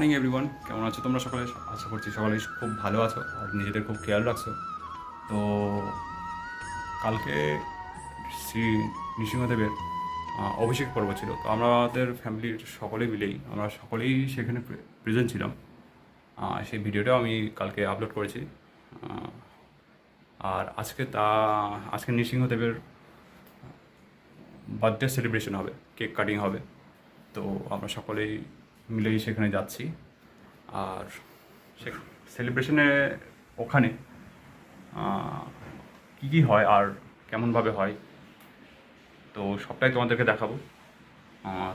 Morning everyone, কেমন আছো তোমরা সকলে? আশা করছি সকলেই খুব ভালো আছো আর নিজেদের খুব খেয়াল রাখছো। তো কালকে শ্রী নৃসিংহদেবের অভিষেক পর্ব ছিল। তো আমাদের ফ্যামিলির সকলে মিলেই আমরা সকলেই সেখানে প্রেজেন্ট ছিলাম। সেই ভিডিওটাও আমি কালকে আপলোড করেছি। আর আজকে নৃসিংহদেবের বার্থডে সেলিব্রেশন হবে, কেক কাটিং হবে। তো আমরা সকলেই মিলেই সেখানে যাচ্ছি। আর সে সেলিব্রেশনে ওখানে কী কী হয় আর কেমনভাবে হয় তো সবটাই তোমাদেরকে দেখাবো।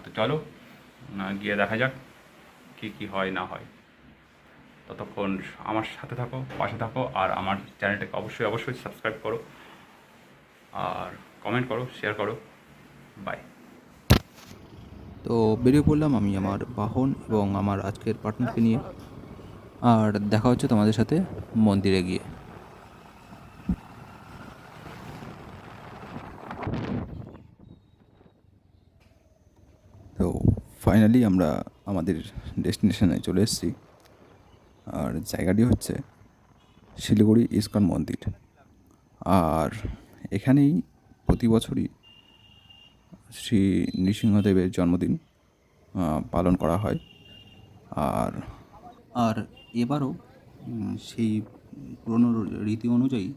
তো চলো গিয়ে দেখা যাক কী কী হয় না হয়। ততক্ষণ আমার সাথে থাকো, পাশে থাকো, আর আমার চ্যানেলটাকে অবশ্যই সাবস্ক্রাইব করো আর কমেন্ট করো, শেয়ার করো। বাই। তো বেরিয়ে পড়লাম আমি আমার বাহন এবং আমার আজকের পার্টনারকে নিয়ে। আর দেখা হচ্ছে তোমাদের সাথে মন্দিরে গিয়ে। তো ফাইনালি আমরা আমাদের ডেস্টিনেশনে চলে এসেছি। আর জায়গাটি হচ্ছে শিলিগুড়ি ইস্কন মন্দির। আর এখানেই প্রতি বছরই শ্রী নৃসিংহদেবের জন্মদিন পালন করা হয়। আর আর এবারও সেই পুরনো রীতি অনুযায়ী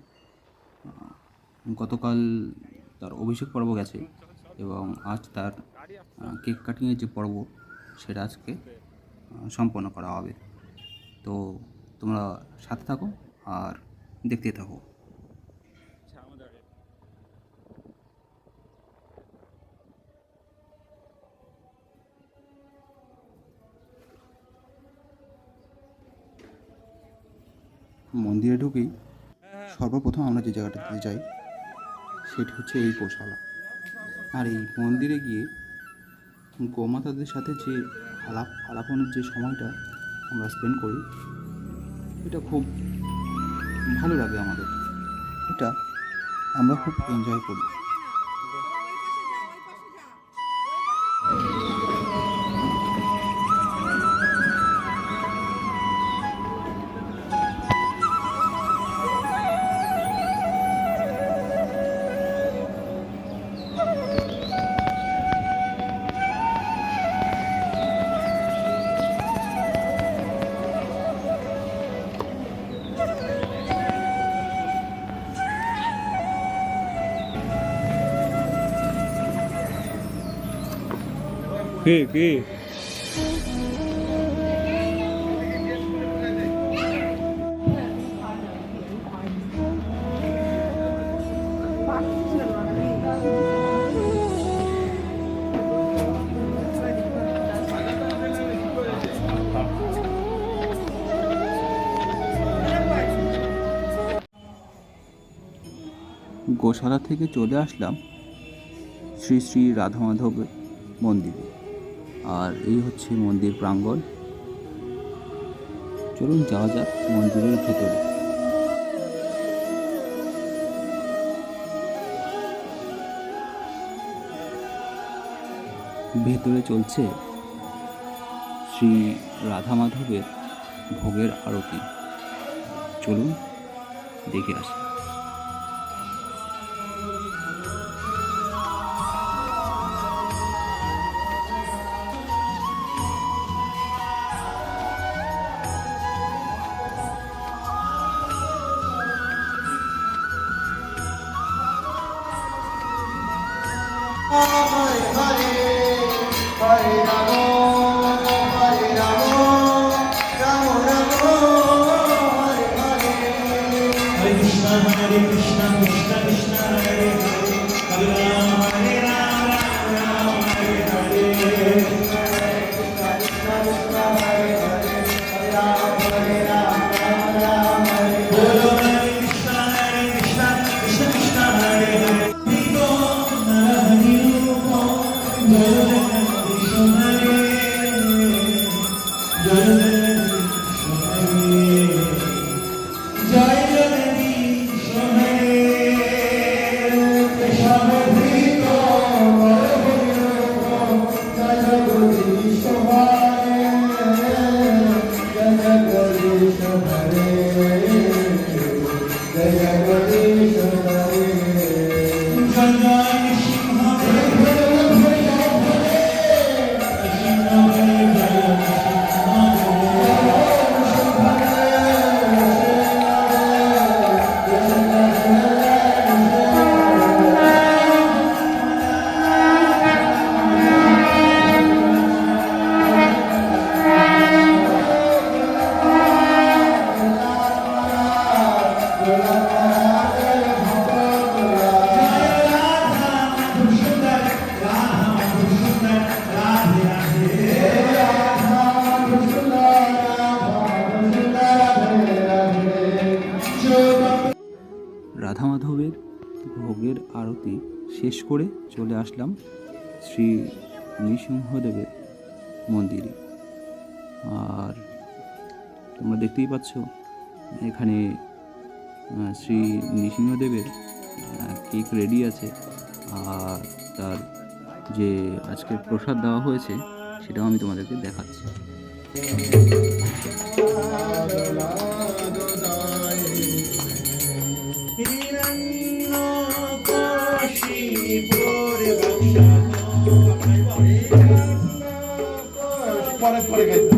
গতকাল তার অভিষেক পর্ব গেছে এবং আজ তার কেক কাটিংয়ের যে পর্ব সেটা আজকে সম্পন্ন করা হবে। তো তোমরা সাথে থাকো আর দেখতে থাকো। মন্দিরে ঢুকেই সর্বপ্রথম আমরা যে জায়গাটাতে যাই সেটি হচ্ছে এই গোশালা। আর এই মন্দিরে গিয়ে গোমাতাদের সাথে যে আলাপনের যে সময়টা আমরা স্পেন্ড করি এটা খুব ভালো লাগে আমাদের। এটা আমরা খুব এনজয় করি। কি গোশালা থেকে চলে আসলাম শ্রী শ্রী রাধা মাধব মন্দিরে। আর এই হচ্ছে মন্দির প্রাঙ্গণ। চলুন যাওয়া যাক মন্দিরের ভেতরে। ভেতরে চলছে শ্রী রাধা মাধবের ভোগের আরতি। চলুন দেখে আসি। রাধা মাধবের ভোগের আরতি শেষ করে চলে আসলাম শ্রী নৃসিংহদেবের মন্দিরে। আর তোমরা দেখতেই পাচ্ছ এখানে শ্রী নৃসিংহদেবের কেক রেডি আছে, আর তার যে আজকের প্রসাদ দেওয়া হয়েছে সেটাও আমি তোমাদেরকে দেখাচ্ছি। পরে গাইতে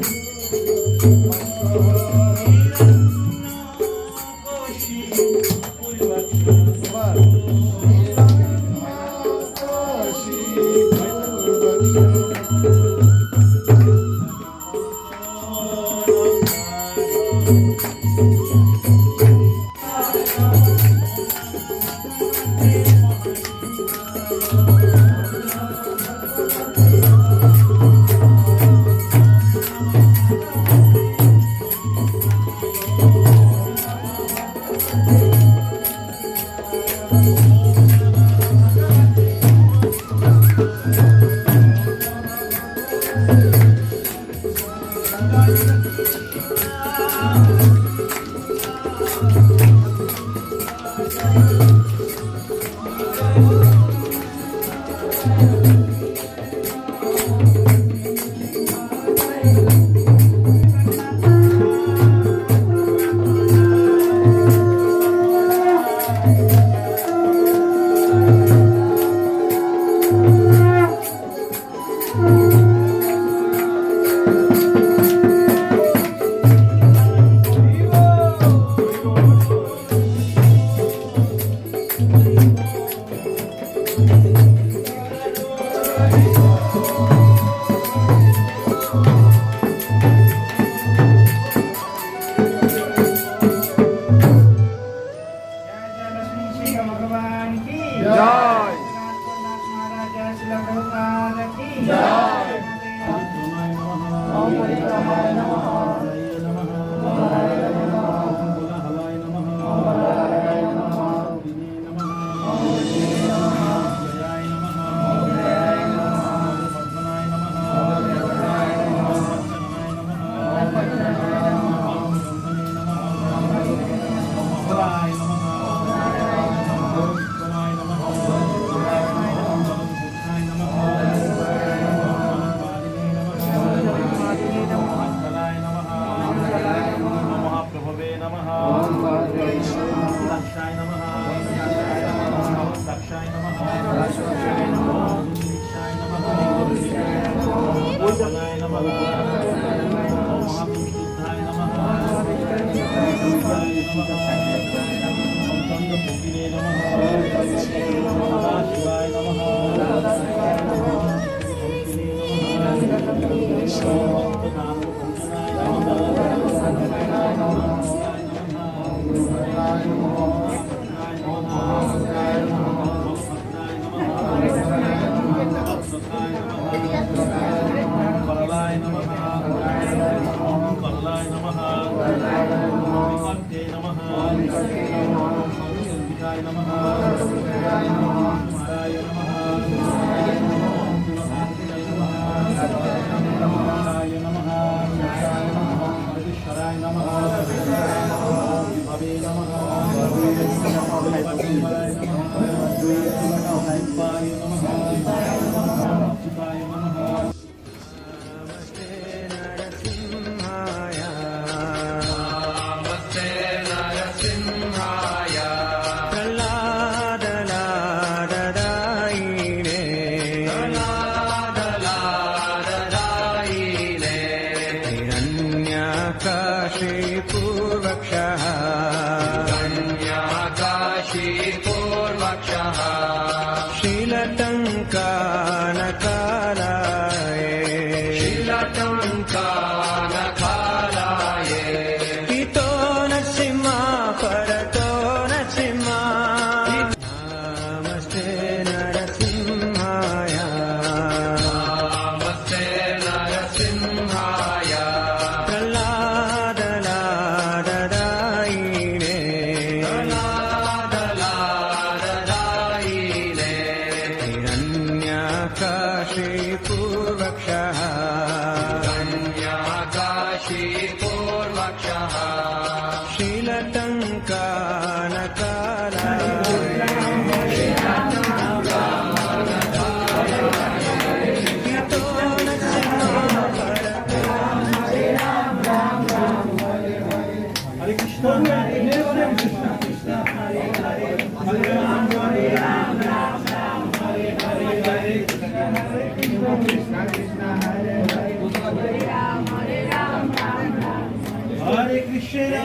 Hare Krishna,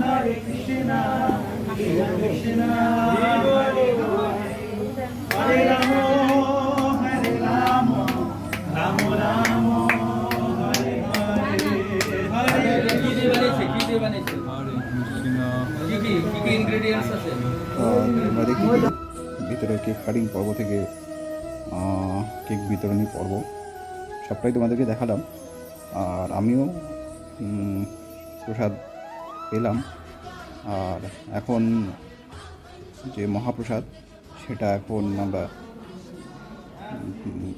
Hare Krishna, Krishna Krishna, Hare Rama, Hare Rama, Rama Rama, Hare Hare, আমরা দেখি ভিতরে কেক কাটিং পর্ব থেকে কেক বিতরণী পর্ব সবটাই তোমাদেরকে দেখালাম। আর আমিও প্রসাদ পেলাম। আর এখন যে মহাপ্রসাদ সেটা এখন আমরা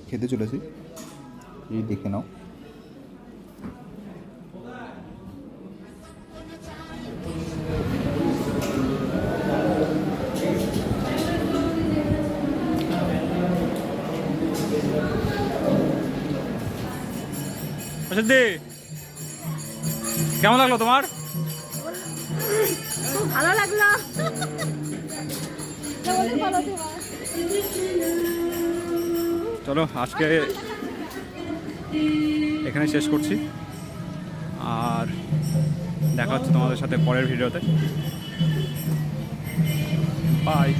খেতে চলেছি। এই দেখে নাও। প্রসাদে কেমন লাগলো তোমার? খুব ভালো লাগলো। চলো আজকে এখানে শেষ করছি, আর দেখা হচ্ছে তোমাদের সাথে পরের ভিডিওতে। বাই।